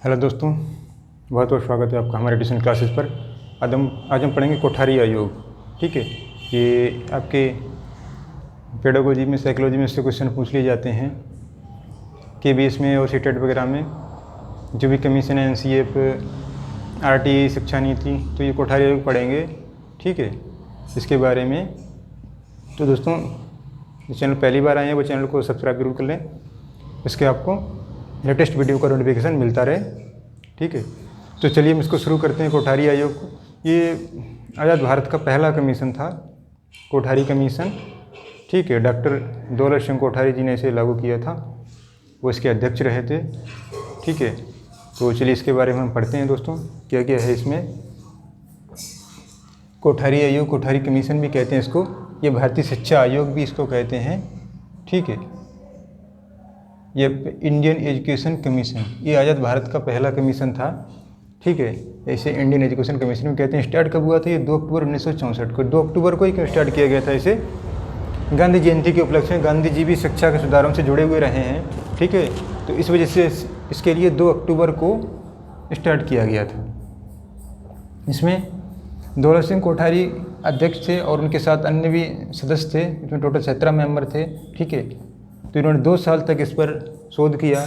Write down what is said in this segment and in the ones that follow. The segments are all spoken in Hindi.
हेलो दोस्तों, बहुत बहुत स्वागत है आपका हमारे ट्यूशन क्लासेस पर। आज हम पढ़ेंगे कोठारी आयोग। ठीक है, ये आपके पेडागोजी में, साइकोलॉजी में इससे क्वेश्चन पूछ लिए जाते हैं KBS में और सीटेट वगैरह में। जो भी कमीशन है, NCF, RTI, शिक्षा नीति, तो ये कोठारी आयोग पढ़ेंगे। ठीक है, इसके बारे में। तो दोस्तों, इस चैनल पहली बार आए हैं वो चैनल को सब्सक्राइब जरूर कर लें, इसके आपको लेटेस्ट वीडियो का नोटिफिकेशन मिलता रहे। ठीक है, तो चलिए हम इसको शुरू करते हैं। कोठारी आयोग को, ये आज़ाद भारत का पहला कमीशन था, कोठारी कमीशन। ठीक है, डॉक्टर दौलत सिंह कोठारी जी ने इसे लागू किया था, वो इसके अध्यक्ष रहे थे। ठीक है, तो चलिए इसके बारे में हम पढ़ते हैं दोस्तों, क्या क्या है इसमें। कोठारी आयोग, कोठारी कमीशन भी कहते हैं इसको, ये भारतीय शिक्षा आयोग भी इसको कहते हैं। ठीक है, ये इंडियन एजुकेशन कमीशन, ये आज़ाद भारत का पहला कमीशन था। ठीक है, इसे इंडियन एजुकेशन कमीशन भी कहते हैं। स्टार्ट कब हुआ था? ये 2 अक्टूबर 1964 को, 2 अक्टूबर को ही स्टार्ट किया गया था इसे, गांधी जयंती के उपलक्ष्य में। गांधी जी भी शिक्षा के सुधारों से जुड़े हुए रहे हैं। ठीक है, तो इस वजह से इसके लिए 2 अक्टूबर को स्टार्ट किया गया था। इसमें दौलत सिंह कोठारी अध्यक्ष थे और उनके साथ अन्य भी सदस्य थे, इसमें टोटल 17 मेंबर थे। ठीक है, तो इन्होंने 2 साल तक इस पर शोध किया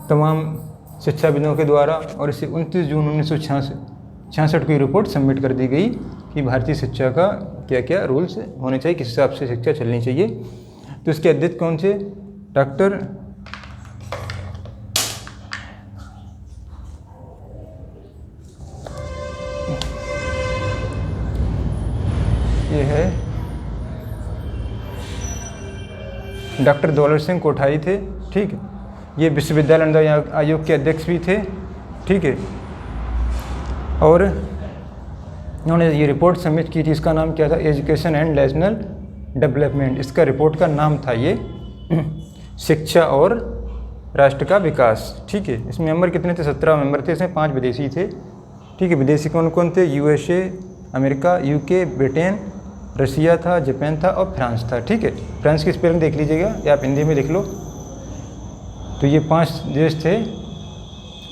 तमाम शिक्षाविदों के द्वारा, और इसे 29 जून 1966 को रिपोर्ट सबमिट कर दी गई कि भारतीय शिक्षा का क्या क्या रूल्स होने चाहिए, किस हिसाब से शिक्षा चलनी चाहिए। तो इसके अध्यक्ष कौन थे? डॉक्टर ये है डॉक्टर दौलत सिंह कोठारी थे। ठीक है, ये विश्वविद्यालय अनुदान आयोग के अध्यक्ष भी थे। ठीक है, और इन्होंने ये रिपोर्ट सबमिट की थी। इसका नाम क्या था? Education and national development. इसका रिपोर्ट का नाम था ये शिक्षा और राष्ट्र का विकास। ठीक है, इसमें मेंबर कितने थे? 17 मेंबर थे, इसमें 5 विदेशी थे। ठीक है, विदेशी कौन कौन थे? USA, America, UK, Britain, Russia था, जापान था और फ्रांस था। ठीक है, फ्रांस की स्पेलिंग देख लीजिएगा या आप हिंदी में लिख लो। तो ये 5 देश थे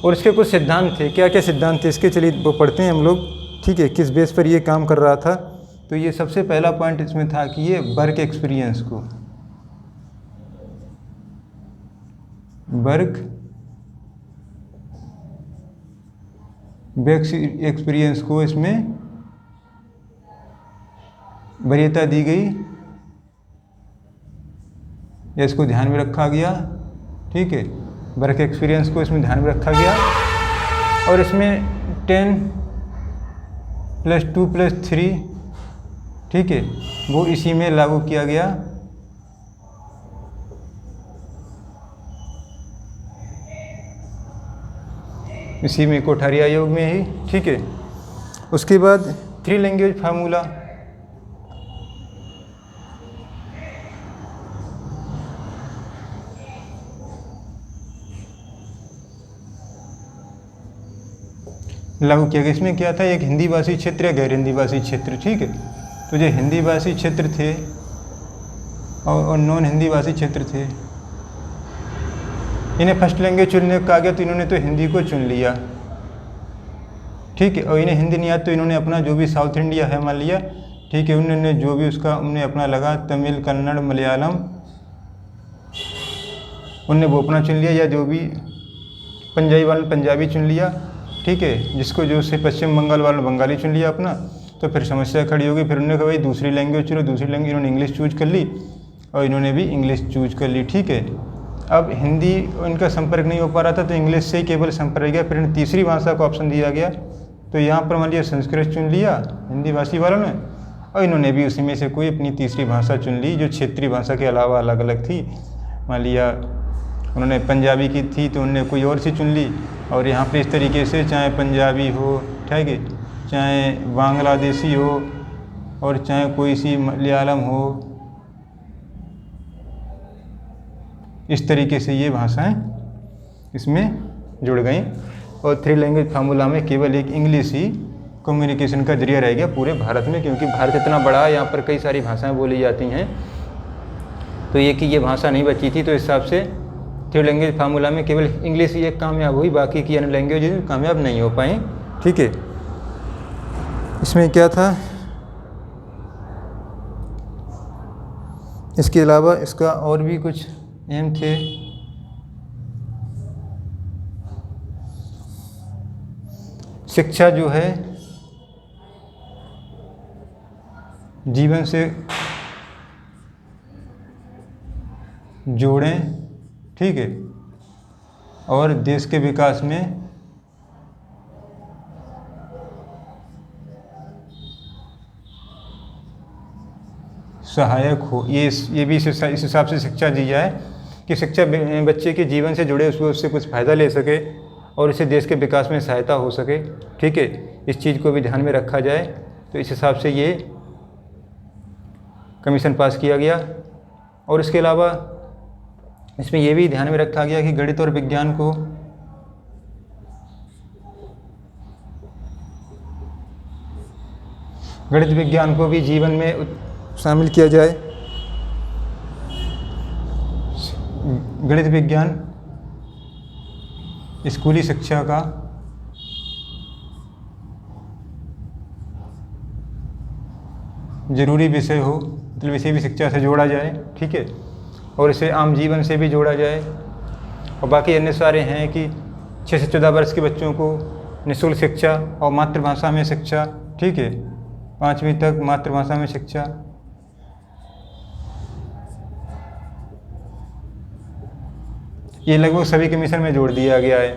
और इसके कुछ सिद्धांत थे। क्या क्या सिद्धांत थे इसके, चलिए वो पढ़ते हैं हम लोग। ठीक है, किस बेस पर ये काम कर रहा था? तो ये सबसे पहला पॉइंट इसमें था कि ये वर्क एक्सपीरियंस को इसमें वरीयता दी गई या इसको ध्यान में रखा गया। ठीक है, वर्क एक्सपीरियंस को इसमें ध्यान में रखा गया और इसमें 10+2+3, ठीक है, वो इसी में लागू किया गया। इसी में कोठारी आयोग में ही। ठीक है, उसके बाद 3 लैंग्वेज फार्मूला, लागू किया गया। इसमें क्या था? एक हिंदी भाषी क्षेत्र या गैर हिंदी भाषी क्षेत्र। ठीक है, तो जो हिंदी भाषी क्षेत्र थे और नॉन हिंदी भाषी क्षेत्र थे, इन्हें फर्स्ट लैंग्वेज चुनने का कहा गया, तो इन्होंने तो हिंदी को चुन लिया। ठीक है, और इन्हें हिंदी नहीं आता तो इन्होंने अपना जो भी साउथ इंडिया है मान लिया। ठीक है, उन्होंने जो भी उसका उन्हें अपना लगा, तमिल, कन्नड़, मलयालम, उनने वो अपना चुन लिया, या जो भी पंजाबी वाले पंजाबी चुन लिया। ठीक है, जिसको जो से पश्चिम बंगाल वालों ने बंगाली चुन लिया अपना। तो फिर समस्या खड़ी होगी, फिर उन्होंने कहा भाई दूसरी लैंग्वेज चुनो। दूसरी लैंग्वेज इन्होंने इंग्लिश चूज कर ली और इन्होंने भी इंग्लिश चूज कर ली। ठीक है, अब हिंदी इनका संपर्क नहीं हो पा रहा था तो इंग्लिश से ही केवल संपर्क गया। फिर इन्हें तीसरी भाषा को ऑप्शन दिया गया, तो यहाँ पर मान लिया संस्कृत चुन लिया हिंदी भाषी वालों ने, और इन्होंने भी उसी में से कोई अपनी तीसरी भाषा चुन ली जो क्षेत्रीय भाषा के अलावा अलग अलग थी। मान लिया उन्होंने पंजाबी की थी तो उन्होंने कोई और सी चुन ली। और यहाँ पे इस तरीके से चाहे पंजाबी हो, ठीक है, चाहे बांग्लादेशी हो और चाहे कोई सी मलयालम हो, इस तरीके से ये भाषाएं इसमें जुड़ गई। और 3 लैंग्वेज फार्मूला में केवल एक इंग्लिश ही कम्युनिकेशन का जरिया रह गया पूरे भारत में, क्योंकि भारत इतना बड़ा है, यहाँ पर कई सारी भाषाएं बोली जाती हैं। तो ये कि ये भाषा नहीं बची थी, तो इस हिसाब से थ्री लैंग्वेज फार्मूला में केवल इंग्लिश ही एक कामयाब हुई, बाकी की अन्य लैंग्वेज कामयाब नहीं हो पाई। ठीक है, इसमें क्या था, इसके अलावा इसका और भी कुछ एम थे। शिक्षा जो है जीवन से जोड़ें, ठीक है, और देश के विकास में सहायक हो। ये भी इस हिसाब से शिक्षा दी जाए कि शिक्षा बच्चे के जीवन से जुड़े उससे कुछ फ़ायदा ले सके और इसे देश के विकास में सहायता हो सके। ठीक है, इस चीज़ को भी ध्यान में रखा जाए। तो इस हिसाब से ये कमीशन पास किया गया। और इसके अलावा इसमें यह भी ध्यान में रखा गया कि गणित और विज्ञान को भी जीवन में शामिल किया जाए। गणित विज्ञान स्कूली शिक्षा का जरूरी विषय हो, मतलब इसे भी शिक्षा से जोड़ा जाए। ठीक है, और इसे आम जीवन से भी जोड़ा जाए। और बाकी अन्य सारे हैं कि 6 से 14 वर्ष के बच्चों को निःशुल्क शिक्षा और मातृभाषा में शिक्षा। ठीक है, 5वीं तक मातृभाषा में शिक्षा। ये लगभग सभी कमीशन में जोड़ दिया गया है।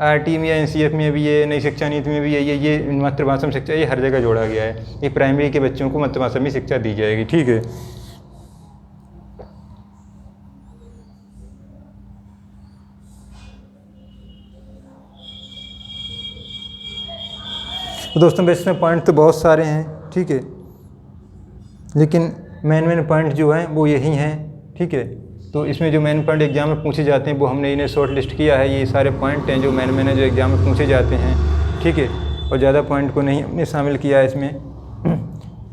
आरटी में या एनसीएफ में भी ये, नई शिक्षा नीति में भी ये मातृभाषा में शिक्षा ये हर जगह जोड़ा गया है। ये प्राइमरी के बच्चों को मातृभाषा में शिक्षा दी जाएगी। ठीक है, तो दोस्तों इसमें पॉइंट तो बहुत सारे हैं। ठीक है, लेकिन मेन पॉइंट जो हैं वो यही हैं। ठीक है, तो इसमें जो मेन पॉइंट एग्जाम में पूछे जाते हैं वो हमने इन्हें शॉर्ट लिस्ट किया है। ये सारे पॉइंट हैं जो मेन जो एग्जाम में पूछे जाते हैं। ठीक है, और ज़्यादा पॉइंट को नहीं हमने शामिल किया है इसमें,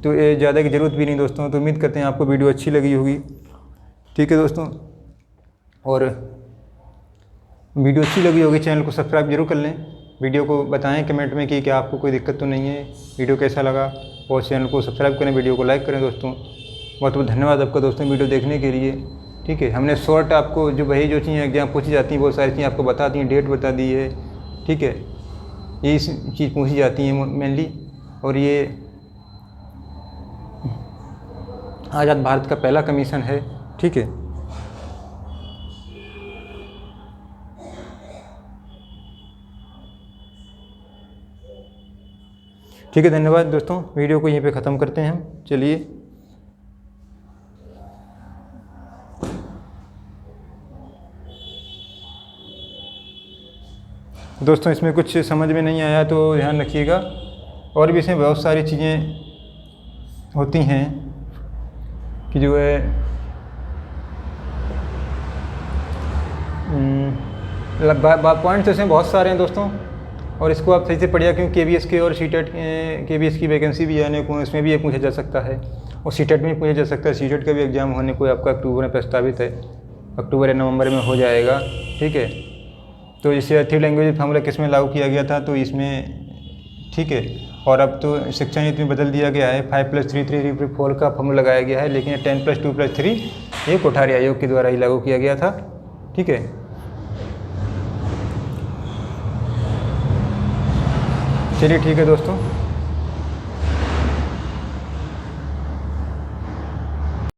तो ये ज़्यादा की ज़रूरत भी नहीं दोस्तों। तो उम्मीद करते हैं आपको वीडियो अच्छी लगी होगी। ठीक है दोस्तों, और वीडियो अच्छी लगी होगी चैनल को सब्सक्राइब जरूर कर लें। वीडियो को बताएं कमेंट में कि क्या आपको कोई दिक्कत तो नहीं है, वीडियो कैसा लगा, और चैनल को सब्सक्राइब करें, वीडियो को लाइक करें। दोस्तों बहुत बहुत धन्यवाद आपका दोस्तों वीडियो देखने के लिए। ठीक है, हमने शॉर्ट आपको जो चीज़ें एग्जाम पूछी जाती हैं वो सारी चीज़ें आपको बता दी हैं, डेट बता दी है। ठीक है, यही चीज़ पूछी जाती हैं मेनली। और ये आज़ाद भारत का पहला कमीशन है। ठीक है, ठीक है, धन्यवाद दोस्तों। वीडियो को यहीं पे ख़त्म करते हैं हम। चलिए, दोस्तों इसमें कुछ समझ में नहीं आया तो ध्यान रखिएगा। और भी इसमें बहुत सारी चीज़ें होती हैं कि जो है पॉइंट्स इसमें बहुत सारे हैं दोस्तों। और इसको आप सही से पढ़िए, क्योंकि केबीएस के और सीटेट केबीएस की वैकेंसी भी आने को, इसमें भी ये पूछा जा सकता है और सीटेट में भी पूछा जा सकता है। सीटेट का भी एग्ज़ाम होने को आपका अक्टूबर में प्रस्तावित है, अक्टूबर या नवंबर में हो जाएगा। ठीक है, तो इसे थ्री लैंग्वेज फार्मूला किस में लागू किया गया था, तो इसमें। ठीक है, और अब तो शिक्षा नीति में बदल दिया गया है, 5+3 3+4 का फार्मूला लगाया गया है, लेकिन 10+2+3 ये कोठारी आयोग के द्वारा ही लागू किया गया था। ठीक है, चलिए ठीक है दोस्तों।